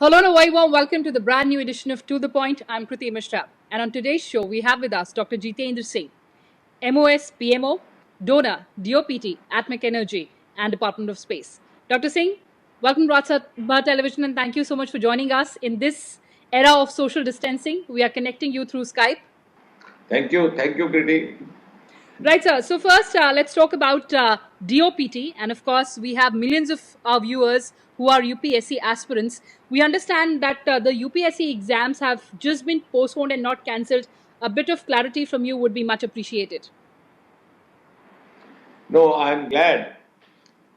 Hello and a very warm welcome to the brand new edition of To The Point. I'm Kriti Mishra. And on today's show, we have with us Dr. Jitendra Singh, MOS, PMO, donor, DOPT, Atomic Energy, and Department of Space. Dr. Singh, welcome to Rajya Sabha Television and thank you so much for joining us in this era of social distancing. We are connecting you through Skype. Thank you, Kriti. Right, sir. So first, let's talk about DOPT. And of course, we have millions of our viewers who are UPSC aspirants. We understand that the UPSC exams have just been postponed and not cancelled. A bit of clarity from you would be much appreciated. No, I'm glad.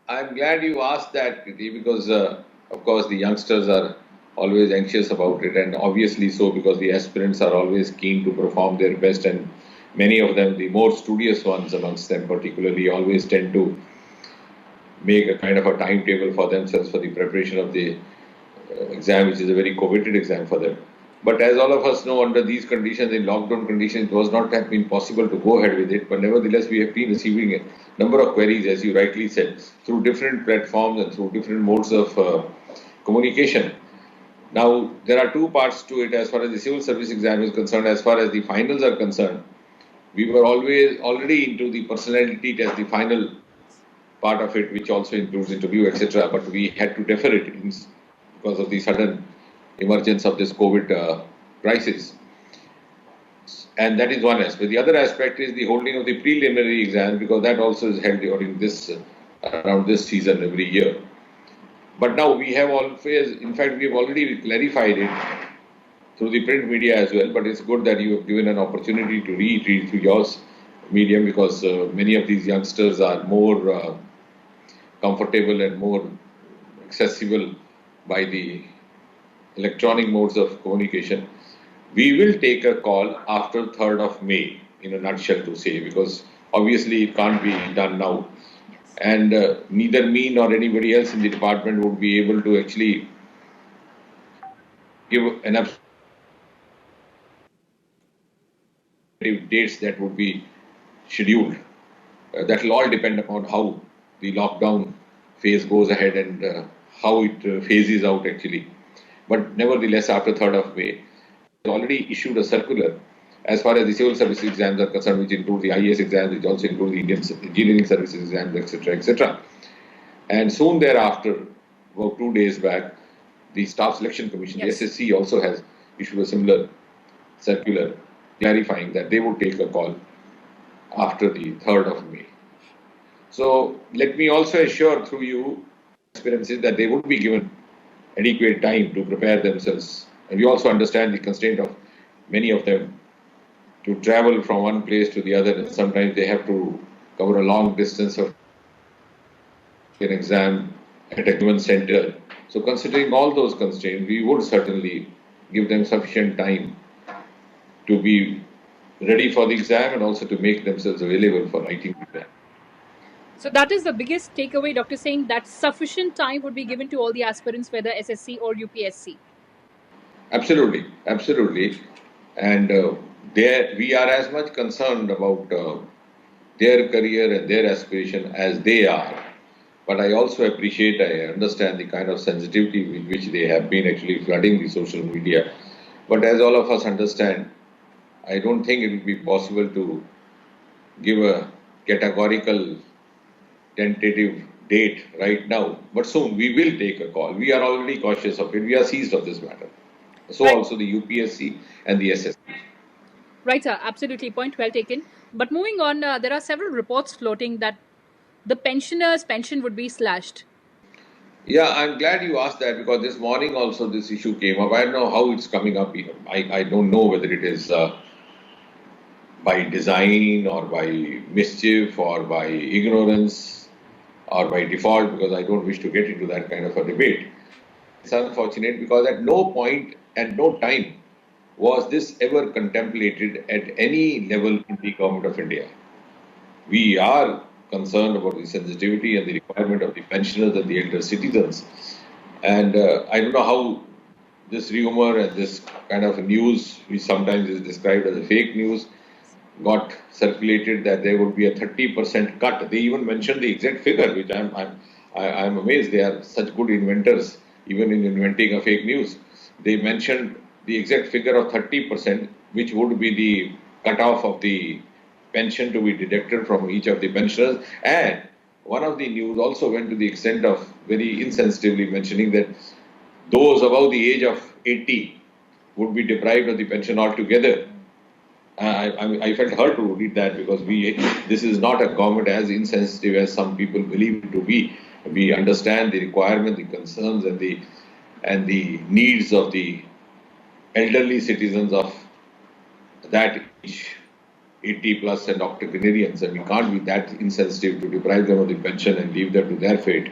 I'm glad you asked that, Kriti, because of course the youngsters are always anxious about it, and obviously so because the aspirants are always keen to perform their best, and many of them, the more studious ones amongst them particularly, always tend to make a kind of a timetable for themselves for the preparation of the exam, which is a very coveted exam for them. But as all of us know, under these conditions, in lockdown conditions, it was not have been possible to go ahead with it. But nevertheless, we have been receiving a number of queries, as you rightly said, through different platforms and through different modes of communication. Now, there are two parts to it as far as the civil service exam is concerned. As far as the finals are concerned, we were already into the personality test, the final part of it, which also includes interview, etc. But we had to defer it because of the sudden emergence of this COVID crisis. And that is one aspect. The other aspect is the holding of the preliminary exam, because that also is held during this around this season every year. But now we have always, in fact, we have already clarified it through the print media as well. But it's good that you have given an opportunity to read through your medium, because many of these youngsters are more comfortable and more accessible by the electronic modes of communication. We will take a call after 3rd of May, in a nutshell to say, because obviously it can't be done now. And neither me nor anybody else in the department would be able to actually give enough dates that would be scheduled. That will all depend upon how the lockdown phase goes ahead and how it phases out actually. But nevertheless, after 3rd of May, we already issued a circular as far as the civil service exams are concerned, which include the IAS exams, which also include the Indian engineering services exams, etc., etc. And soon thereafter, about 2 days back, the Staff Selection Commission, the SSC, also has issued a similar circular clarifying that they would take a call after the 3rd of May. So let me also assure through you experiences that they would be given adequate time to prepare themselves. And we also understand the constraint of many of them to travel from one place to the other. And sometimes they have to cover a long distance of an exam at a given center. So considering all those constraints, we would certainly give them sufficient time to be ready for the exam and also to make themselves available for writing the exam. So that is the biggest takeaway, Dr. Singh, that sufficient time would be given to all the aspirants, whether SSC or UPSC. Absolutely, absolutely. And we are as much concerned about their career and their aspiration as they are. But I also appreciate, I understand the kind of sensitivity with which they have been actually flooding the social media. But as all of us understand, I don't think it will be possible to give a categorical tentative date right now. But soon we will take a call. We are already cautious of it. We are seized of this matter. So also the UPSC and the SSC. Right, sir. Absolutely. Point well taken. But moving on, there are several reports floating that the pensioners' pension would be slashed. Yeah, I'm glad you asked that, because this morning also this issue came up. I don't know how it's coming up. I don't know whether it is by design or by mischief or by ignorance or by default, because I don't wish to get into that kind of a debate. It's unfortunate because at no point and no time was this ever contemplated at any level in the government of India. We are concerned about the sensitivity and the requirement of the pensioners and the elder citizens. And I don't know how this rumor and this kind of news, which sometimes is described as a fake news, got circulated that there would be a 30% cut. They even mentioned the exact figure, which I'm amazed. They are such good inventors even in inventing a fake news. They mentioned the exact figure of 30%, which would be the cutoff of the pension to be deducted from each of the pensioners. And one of the news also went to the extent of very insensitively mentioning that those above the age of 80 would be deprived of the pension altogether. I felt hurt to read that because this is not a government as insensitive as some people believe it to be. We understand the requirement, the concerns, and the needs of the elderly citizens of that age, 80 plus and octogenarians, and we can't be that insensitive to deprive them of the pension and leave them to their fate.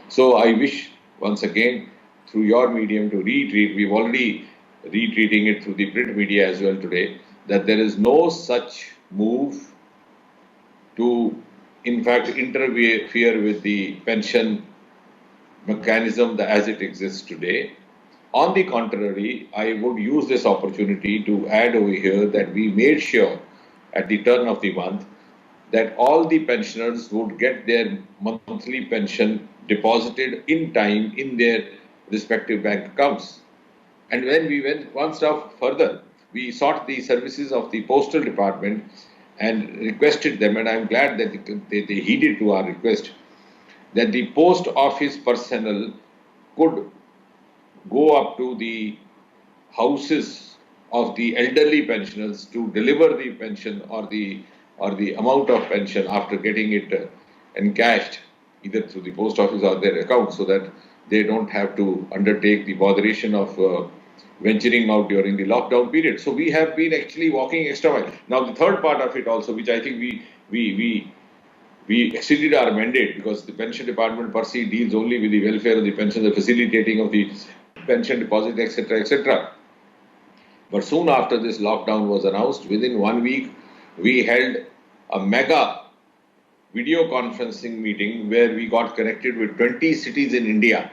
So I wish once again through your medium to reiterate, we've already retweeting it through the print media as well today, that there is no such move to in fact interfere with the pension mechanism as it exists today. On the contrary, I would use this opportunity to add over here that we made sure at the turn of the month that all the pensioners would get their monthly pension deposited in time in their respective bank accounts. And when we went one step further, we sought the services of the postal department and requested them, and I'm glad that they heeded to our request, that the post office personnel could go up to the houses of the elderly pensioners to deliver the pension or the amount of pension after getting it encashed either through the post office or their account, so that they don't have to undertake the botheration of venturing out during the lockdown period. So we have been actually walking extra mile. Now the third part of it also, which I think we exceeded our mandate, because the pension department per se deals only with the welfare of the pension, the facilitating of the pension deposit, etc., etc. But soon after this lockdown was announced, within 1 week, we held a mega video conferencing meeting where we got connected with 20 cities in India,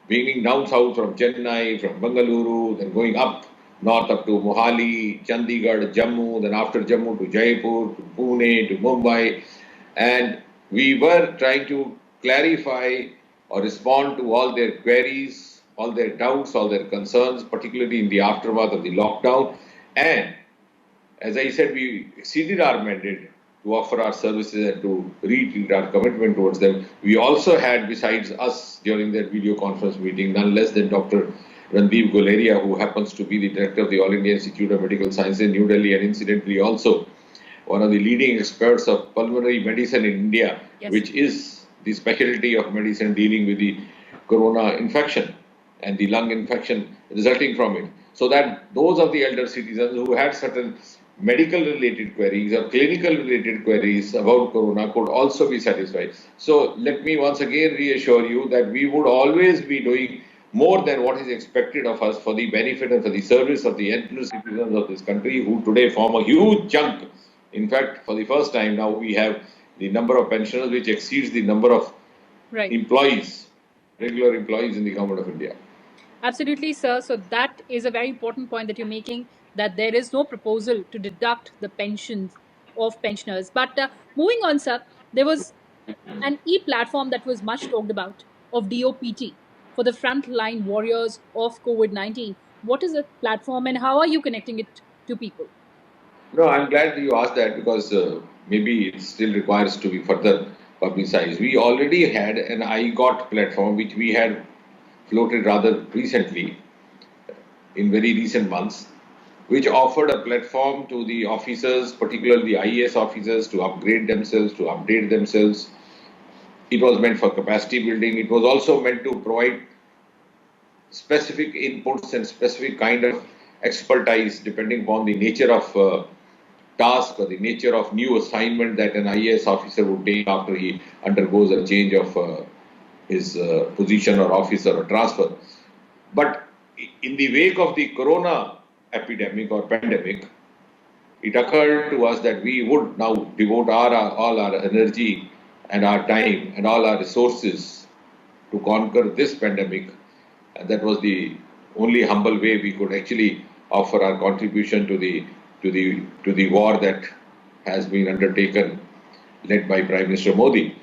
beginning down south from Chennai, from Bengaluru, then going up north up to Mohali, Chandigarh, Jammu, then after Jammu to Jaipur, to Pune, to Mumbai. And we were trying to clarify or respond to all their queries, all their doubts, all their concerns, particularly in the aftermath of the lockdown. And as I said, we exceeded our mandate to offer our services and to reiterate our commitment towards them. We also had, besides us during that video conference meeting, none less than Dr. Randeep Guleria, who happens to be the director of the All India Institute of Medical Sciences in New Delhi, and incidentally also one of the leading experts of pulmonary medicine in India, Yes. which is the specialty of medicine dealing with the corona infection and the lung infection resulting from it. So that those of the elder citizens who had certain medical related queries or clinical related queries about corona could also be satisfied. So let me once again reassure you that we would always be doing more than what is expected of us for the benefit and for the service of the elder citizens of this country, who today form a huge chunk. In fact, for the first time now, we have the number of pensioners which exceeds the number of employees, regular employees in the government of India. Absolutely, sir. So that is a very important point that you're making, that there is no proposal to deduct the pensions of pensioners. But moving on, sir, there was an e-platform that was much talked about of DOPT for the frontline warriors of COVID-19. What is that platform and how are you connecting it to people? No, I'm glad that you asked that, because maybe it still requires to be further publicized. We already had an iGot platform which we had floated rather recently, in very recent months, which offered a platform to the officers, particularly the IAS officers, to upgrade themselves, to update themselves. It was meant for capacity building. It was also meant to provide specific inputs and specific kind of expertise depending upon the nature of task or the nature of new assignment that an IAS officer would take after he undergoes a change of his position or office or a transfer. But in the wake of the corona epidemic or pandemic, it occurred to us that we would now devote all our energy and our time and all our resources to conquer this pandemic. And that was the only humble way we could actually offer our contribution to the war that has been undertaken, led by Prime Minister Modi.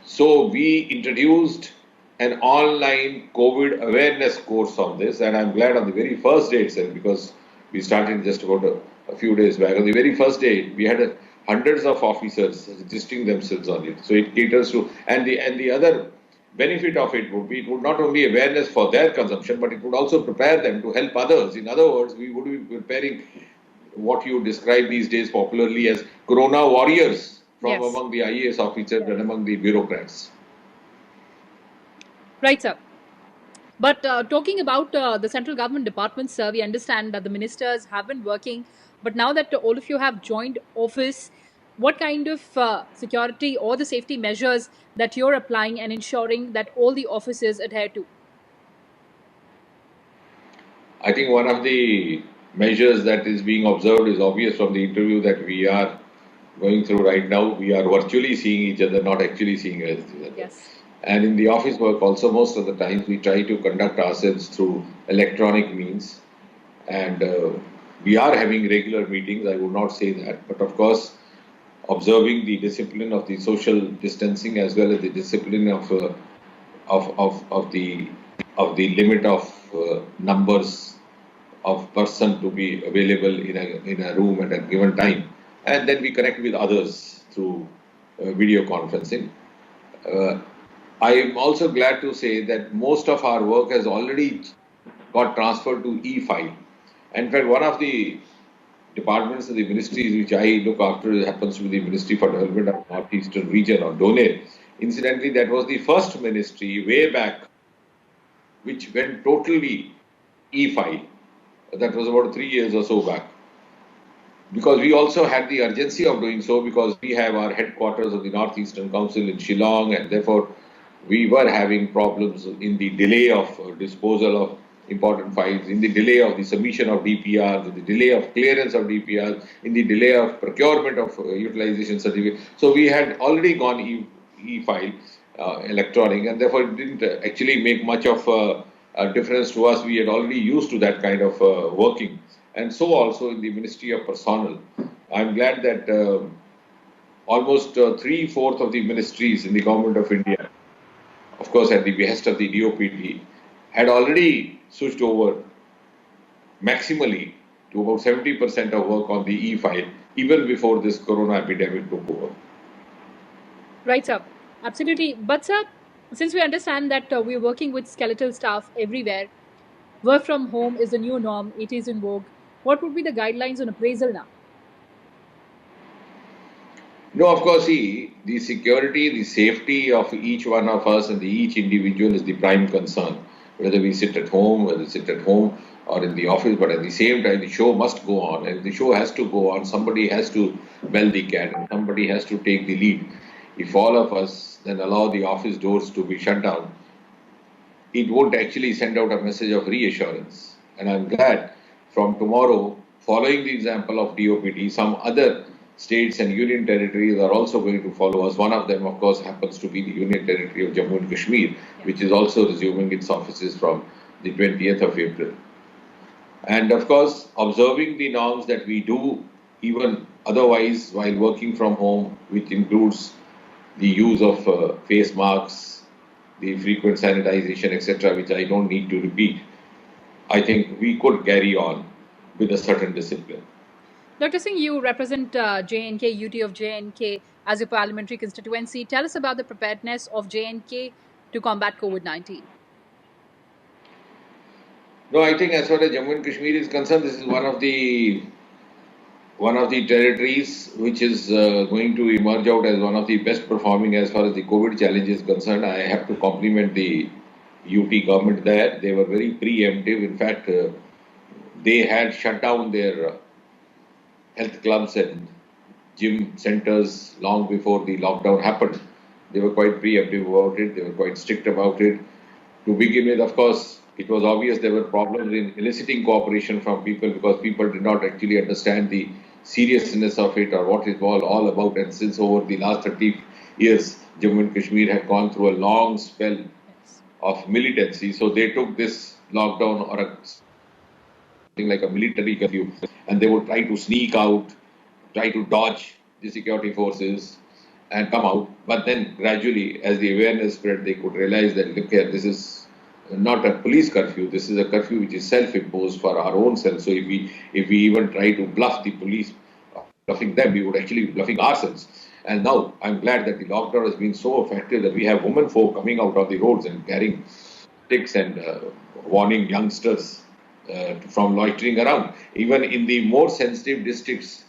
So we introduced an online COVID awareness course on this, and I'm glad on the very first day itself, because we started just about a few days back. On the very first day, we had hundreds of officers registering themselves on it. So it caters to, and the other benefit of it would be, it would not only awareness for their consumption, but it would also prepare them to help others. In other words, we would be preparing what you describe these days popularly as Corona warriors from Yes. among the IAS officers and among the bureaucrats. Right, sir. But talking about the central government departments, sir, we understand that the ministers have been working. But now that all of you have joined office, what kind of security or the safety measures that you're applying and ensuring that all the offices adhere to? I think one of the measures that is being observed is obvious from the interview that we are going through right now. We are virtually seeing each other, not actually seeing each other. Yes. And in the office work, also, most of the times we try to conduct ourselves through electronic means. And we are having regular meetings, I would not say that. But of course, observing the discipline of the social distancing as well as the discipline of the limit of numbers of person to be available in a room at a given time, and then we connect with others through video conferencing. Uh, I am also glad to say that most of our work has already got transferred to e-file. In fact, one of the departments of the ministries which I look after happens to be the Ministry for Development of Northeastern Region, or DONE. Incidentally, that was the first ministry way back which went totally e-file. That was about 3 years or so back. Because we also had the urgency of doing so, because we have our headquarters of the Northeastern Council in Shillong, and therefore we were having problems in the delay of disposal of important files, in the delay of the submission of DPRs, in the delay of clearance of DPRs, in the delay of procurement of utilization certificate. So we had already gone e-file, electronic, and therefore it didn't actually make much of a difference to us. We had already used to that kind of working. And so also in the Ministry of Personnel. I'm glad that almost 3/4 of the ministries in the Government of India, of course at the behest of the DOPT, had already switched over maximally to about 70% of work on the e-file, even before this corona epidemic took over. Right, sir. Absolutely. But, sir, since we understand that we're working with skeletal staff everywhere, work from home is the new norm, it is in vogue. What would be the guidelines on appraisal now? No, of course, see, the security, the safety of each one of us and each individual is the prime concern. Whether we sit at home, whether we sit at home or in the office, but at the same time, the show must go on. And the show has to go on. Somebody has to bell the cat and somebody has to take the lead. If all of us then allow the office doors to be shut down, it won't actually send out a message of reassurance. And I'm glad from tomorrow, following the example of DOPT, some other states and union territories are also going to follow us. One of them, of course, happens to be the Union Territory of Jammu and Kashmir, which is also resuming its offices from the 20th of April. And of course, observing the norms that we do, even otherwise, while working from home, which includes the use of face masks, the frequent sanitization, etc., which I don't need to repeat, I think we could carry on with a certain discipline. Dr. Singh, you represent JNK, UT of JNK as your parliamentary constituency. Tell us about the preparedness of JNK to combat COVID-19. No, I think as far as Jammu and Kashmir is concerned, this is one of the territories which is going to emerge out as one of the best performing as far as the COVID challenge is concerned. I have to compliment the UT government there. They were very preemptive. In fact, they had shut down their health clubs and gym centers long before the lockdown happened. They were quite preemptive about it. They were quite strict about it. To begin with, of course, it was obvious there were problems in eliciting cooperation from people, because people did not actually understand the seriousness of it or what it was all about. And since over the last 30 years, Jammu and Kashmir had gone through a long spell of militancy, so they took this lockdown or something like a military curfew, and they would try to sneak out, try to dodge the security forces, and come out. But then gradually, as the awareness spread, they could realize that, look here, this is not a police curfew. This is a curfew which is self-imposed for our own self. So if we even try to bluff the police, bluffing them, we would actually be bluffing ourselves. And now I'm glad that the lockdown has been so effective that we have women folk coming out on the roads and carrying sticks and warning youngsters from loitering around. Even in the more sensitive districts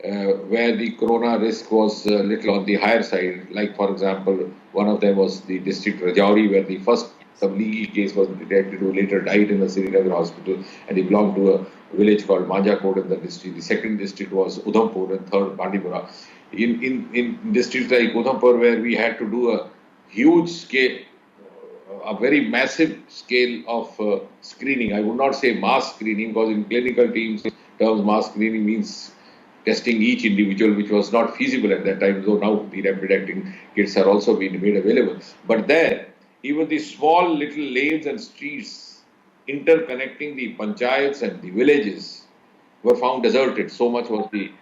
where the corona risk was a little on the higher side, like for example, one of them was the district Rajouri, where the first Tablighi case was detected, who later died in the Srinagar hospital, and he belonged to a village called Manjakot in the district. The second district was Udhampur, and third Bandipora. In districts like Udhampur, where we had to do a huge scale, a very massive scale of screening. I would not say mass screening, because in clinical terms, mass screening means testing each individual, which was not feasible at that time, though now the rapid acting kits are also being made available. But there, even the small little lanes and streets interconnecting the panchayats and the villages were found deserted. So much was the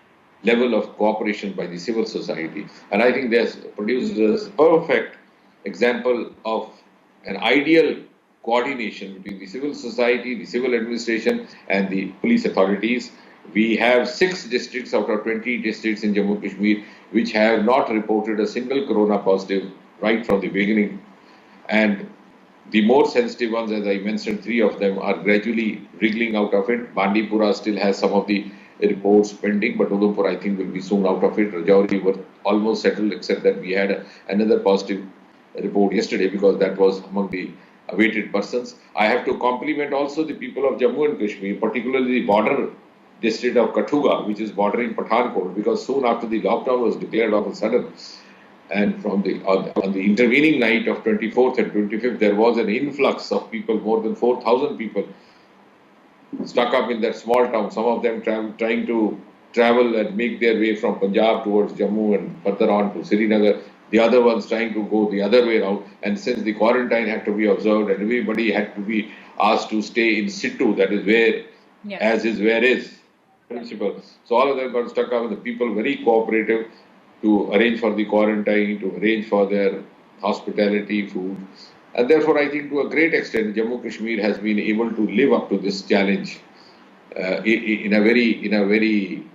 level of cooperation by the civil society. And I think there's produced a perfect example of an ideal coordination between the civil society, the civil administration, and the police authorities. We have 6 districts out of 20 districts in Jammu Kashmir which have not reported a single corona positive right from the beginning. And the more sensitive ones, as I mentioned, 3 of them are gradually wriggling out of it. Bandipura still has some of the reports pending, but Udhampur, I think, will be soon out of it. Rajouri were almost settled, except that we had another positive report yesterday, because that was among the awaited persons. I have to compliment also the people of Jammu and Kashmir, particularly the border district of Kathuga, which is bordering Pathankot, because soon after the lockdown was declared all of a sudden, and from on the intervening night of 24th and 25th, there was an influx of people, more than 4,000 people stuck up in that small town. Some of them trying to travel and make their way from Punjab towards Jammu and further on to Srinagar. The other ones trying to go the other way around. And since the quarantine had to be observed and everybody had to be asked to stay in situ, that is where, as is where is principle. So all of them got stuck up, and the people very cooperative to arrange for the quarantine, to arrange for their hospitality, food. And therefore, I think to a great extent, Jammu Kashmir has been able to live up to this challenge in a very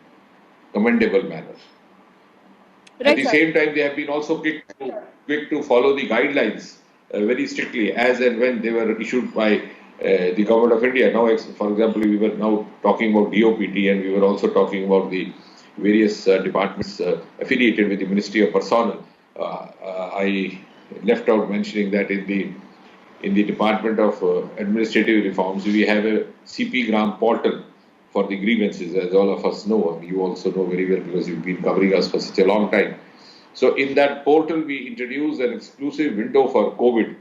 commendable manner. At the same time, they have been also quick to follow the guidelines very strictly, as and when they were issued by the government of India. Now, for example, we were now talking about DOPT, and we were also talking about the various departments affiliated with the Ministry of Personnel. I left out mentioning that in the Department of Administrative Reforms, we have a CP Gram portal for the grievances, as all of us know. You also know very well, because you've been covering us for such a long time. So in that portal, we introduced an exclusive window for COVID,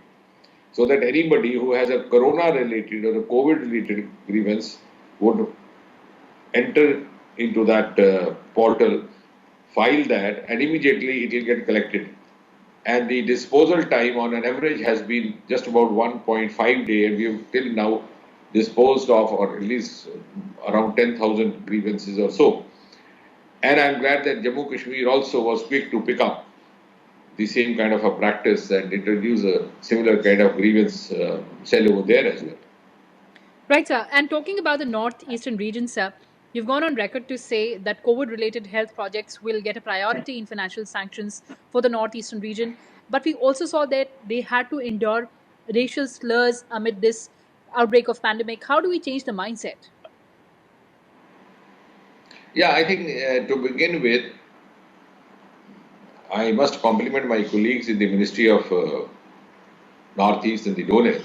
so that anybody who has a corona-related or a COVID-related grievance would enter into that portal, file that, and immediately it will get collected. And the disposal time on an average has been just about 1.5 days, and we have till now disposed of, or at least around 10,000 grievances or so. And I'm glad that Jammu Kashmir also was quick to pick up the same kind of a practice and introduce a similar kind of grievance cell over there as well. Right, sir. And talking about the northeastern region, sir, you've gone on record to say that COVID-related health projects will get a priority in financial sanctions for the northeastern region. But we also saw that they had to endure racial slurs amid this outbreak of pandemic. How do we change the mindset? Yeah, I think to begin with, I must compliment my colleagues in the Ministry of Northeast and the donor.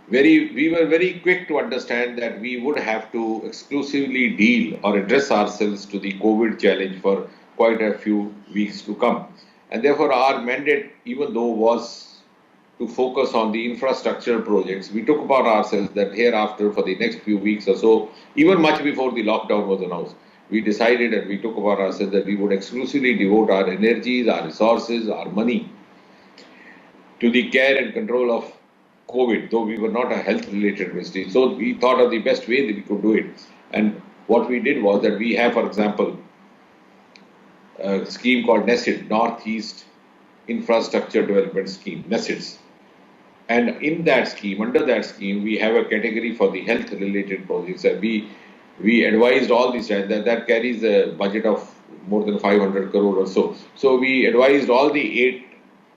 We were very quick to understand that we would have to exclusively deal or address ourselves to the COVID challenge for quite a few weeks to come. And therefore, our mandate, even though was to focus on the infrastructure projects, we took upon ourselves that hereafter, for the next few weeks or so, even much before the lockdown was announced, we decided and we took upon ourselves that we would exclusively devote our energies, our resources, our money to the care and control of COVID, though we were not a health-related ministry. So we thought of the best way that we could do it. And what we did was that we have, for example, a scheme called NESID, Northeast Infrastructure Development Scheme, NESIDS. And in that scheme, under that scheme, we have a category for the health-related projects. And we advised all these, that carries a budget of more than 500 crore or so. So we advised all the 8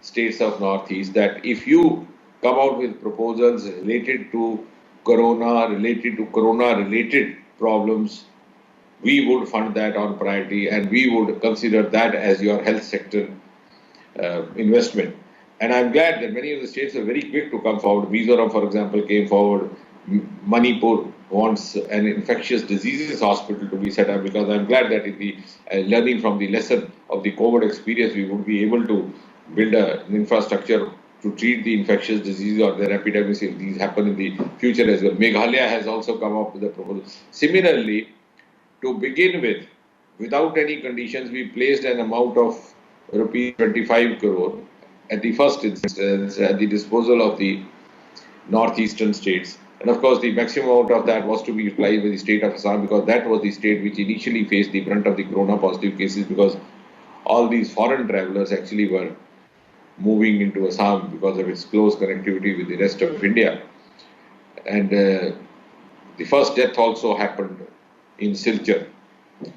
states of Northeast that if you come out with proposals related to corona-related problems, we would fund that on priority and we would consider that as your health sector investment. And I'm glad that many of the states are very quick to come forward. Mizoram, for example, came forward. Manipur wants an infectious diseases hospital to be set up, because I'm glad that in the learning from the lesson of the COVID experience, we would be able to build an infrastructure to treat the infectious diseases or their epidemics if these happen in the future as well. Meghalaya has also come up with a proposal. Similarly, to begin with, without any conditions, we placed an amount of rupees 25 crore at the first instance at the disposal of the northeastern states. And of course, the maximum amount of that was to be utilized by the state of Assam, because that was the state which initially faced the brunt of the corona positive cases, because all these foreign travelers actually were moving into Assam because of its close connectivity with the rest of India. And the first death also happened in Silchar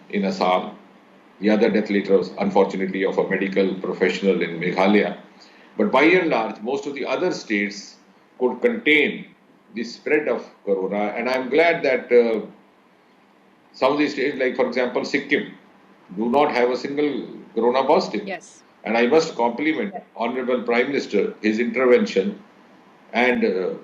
in Assam. The other death later was unfortunately of a medical professional in Meghalaya. But by and large, most of the other states could contain the spread of corona. And I'm glad that some of these states, like for example Sikkim, do not have a single corona positive. Yes. And I must compliment Honorable Prime Minister, his intervention and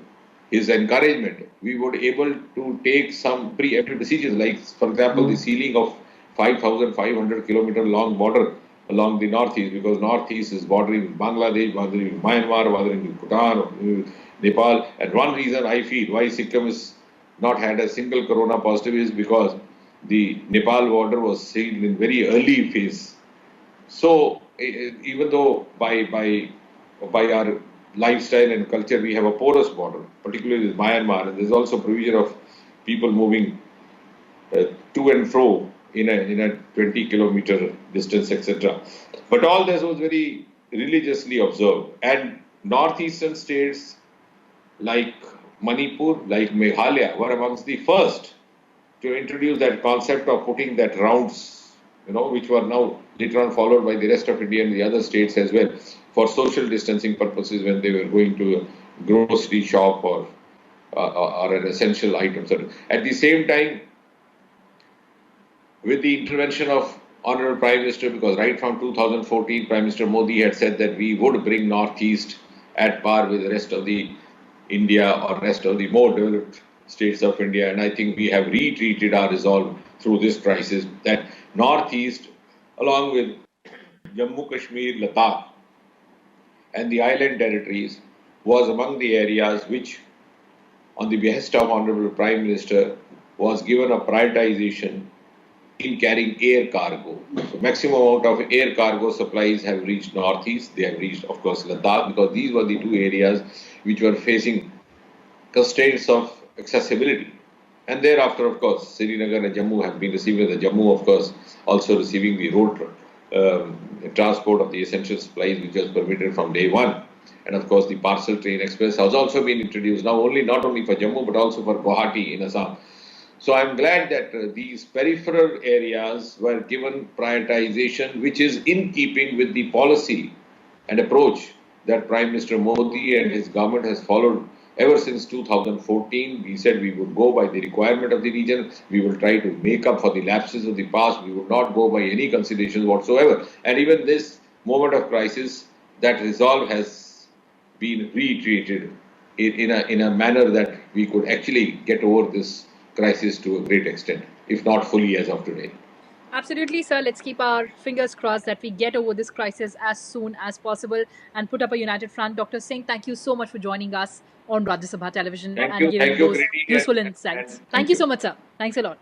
his encouragement. We were able to take some preemptive decisions, like for example the sealing of 5,500 kilometer long border along the northeast, because northeast is bordering with Bangladesh, bordering with Myanmar, bordering with Bhutan, Nepal. And one reason I feel why Sikkim has not had a single corona positive is because the Nepal border was sealed in very early phase. So even though by our lifestyle and culture we have a porous border, particularly with Myanmar, and there's also provision of people moving to and fro in a 20-kilometer distance, etc. But all this was very religiously observed. And northeastern states like Manipur, like Meghalaya, were amongst the first to introduce that concept of putting that rounds, which were now later on followed by the rest of India and the other states as well, for social distancing purposes when they were going to a grocery shop or an essential item. At the same time, with the intervention of Honorable Prime Minister, because right from 2014, Prime Minister Modi had said that we would bring Northeast at par with the rest of the India or rest of the more developed states of India. And I think we have retreated our resolve through this crisis that Northeast, along with Jammu Kashmir, Ladakh, and the island territories, was among the areas which, on the behest of Honorable Prime Minister, was given a prioritization in carrying air cargo. So maximum amount of air cargo supplies have reached Northeast. They have reached, of course, Ladakh, because these were the two areas which were facing constraints of accessibility. And thereafter, of course, Srinagar and Jammu have been receiving, the Jammu, of course, also receiving the road transport of the essential supplies, which was permitted from day one. And of course, the parcel train express has also been introduced now, not only for Jammu, but also for Guwahati in Assam. So I'm glad that these peripheral areas were given prioritization, which is in keeping with the policy and approach that Prime Minister Modi and his government has followed ever since 2014. We said we would go by the requirement of the region. We will try to make up for the lapses of the past. We would not go by any considerations whatsoever. And even this moment of crisis, that resolve has been reiterated in a manner that we could actually get over this crisis to a great extent, if not fully as of today. Absolutely, sir. Let's keep our fingers crossed that we get over this crisis as soon as possible and put up a united front. Dr. Singh, thank you so much for joining us on Rajya Sabha television and giving those useful insights. Thank you so much, sir. Thanks a lot.